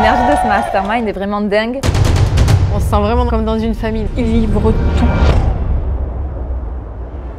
L'énergie de ce mastermind est vraiment dingue. On se sent vraiment comme dans une famille. Ils livrent tout.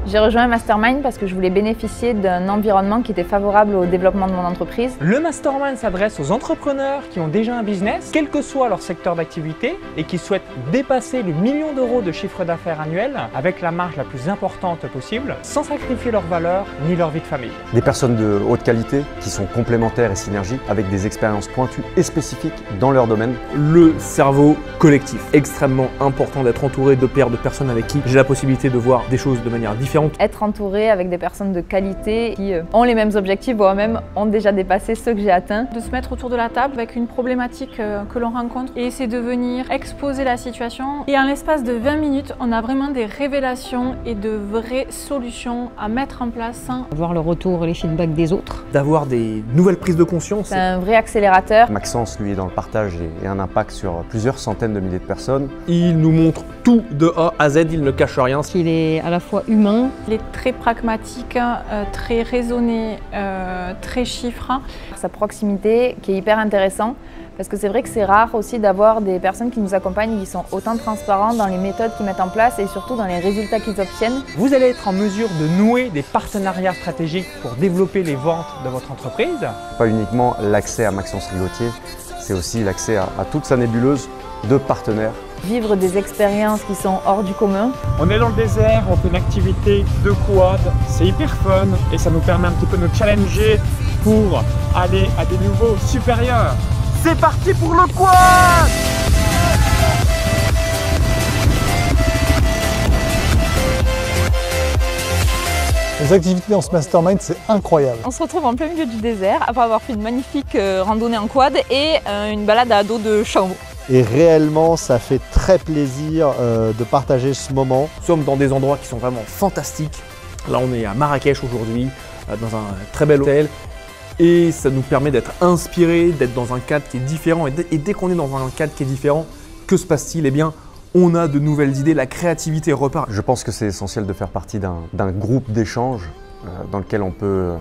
J'ai rejoint un mastermind parce que je voulais bénéficier d'un environnement qui était favorable au développement de mon entreprise. Le mastermind s'adresse aux entrepreneurs qui ont déjà un business, quel que soit leur secteur d'activité, et qui souhaitent dépasser le million d'euros de chiffre d'affaires annuel avec la marge la plus importante possible, sans sacrifier leurs valeurs ni leur vie de famille. Des personnes de haute qualité qui sont complémentaires et synergiques avec des expériences pointues et spécifiques dans leur domaine. Le cerveau collectif. Extrêmement important d'être entouré de pairs, de personnes avec qui j'ai la possibilité de voir des choses de manière différente. Être entouré avec des personnes de qualité qui ont les mêmes objectifs, voire même ont déjà dépassé ceux que j'ai atteints. De se mettre autour de la table avec une problématique que l'on rencontre et essayer de venir exposer la situation. Et en l'espace de 20 minutes, on a vraiment des révélations et de vraies solutions à mettre en place sans voir le retour et les feedbacks des autres. D'avoir des nouvelles prises de conscience. C'est un vrai accélérateur. Maxence, lui, est dans le partage et un impact sur plusieurs centaines de milliers de personnes. Il nous montre tout de A à Z, il ne cache rien. Il est à la fois humain. Il est très pragmatique, très raisonné, très chiffre. Sa proximité qui est hyper intéressant parce que c'est vrai que c'est rare aussi d'avoir des personnes qui nous accompagnent et qui sont autant transparents dans les méthodes qu'ils mettent en place et surtout dans les résultats qu'ils obtiennent. Vous allez être en mesure de nouer des partenariats stratégiques pour développer les ventes de votre entreprise. Pas uniquement l'accès à Maxence Rigotier, c'est aussi l'accès à toute sa nébuleuse de partenaires. Vivre des expériences qui sont hors du commun. On est dans le désert, on fait une activité de quad, c'est hyper fun et ça nous permet un petit peu de nous challenger pour aller à des niveaux supérieurs. C'est parti pour le quad! Les activités dans ce mastermind, c'est incroyable. On se retrouve en plein milieu du désert après avoir fait une magnifique randonnée en quad et une balade à dos de chameau. Et réellement, ça fait très plaisir de partager ce moment. Nous sommes dans des endroits qui sont vraiment fantastiques. Là, on est à Marrakech aujourd'hui, dans un très bel hôtel. Et ça nous permet d'être inspirés, d'être dans un cadre qui est différent. Et dès qu'on est dans un cadre qui est différent, que se passe-t-il? Eh bien, on a de nouvelles idées, la créativité repart. Je pense que c'est essentiel de faire partie d'un groupe d'échange dans lequel on peut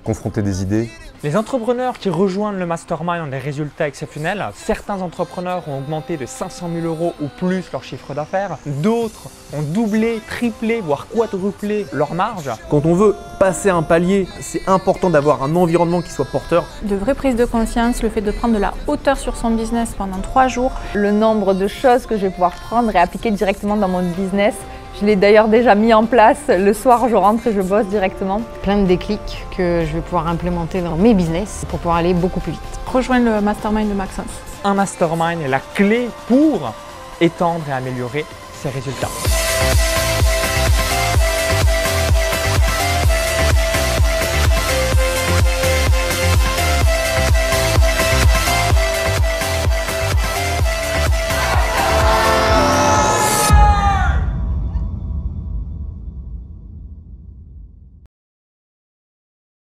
confronter des idées. Les entrepreneurs qui rejoignent le mastermind ont des résultats exceptionnels. Certains entrepreneurs ont augmenté de 500 000 € ou plus leur chiffre d'affaires. D'autres ont doublé, triplé, voire quadruplé leur marge. Quand on veut passer un palier, c'est important d'avoir un environnement qui soit porteur. De vraies prises de conscience, le fait de prendre de la hauteur sur son business pendant 3 jours. Le nombre de choses que je vais pouvoir prendre et appliquer directement dans mon business. Je l'ai d'ailleurs déjà mis en place. Le soir, je rentre et je bosse directement. Plein de déclics que je vais pouvoir implémenter dans mes business pour pouvoir aller beaucoup plus vite. Rejoindre le mastermind de Maxence. Un mastermind est la clé pour étendre et améliorer ses résultats.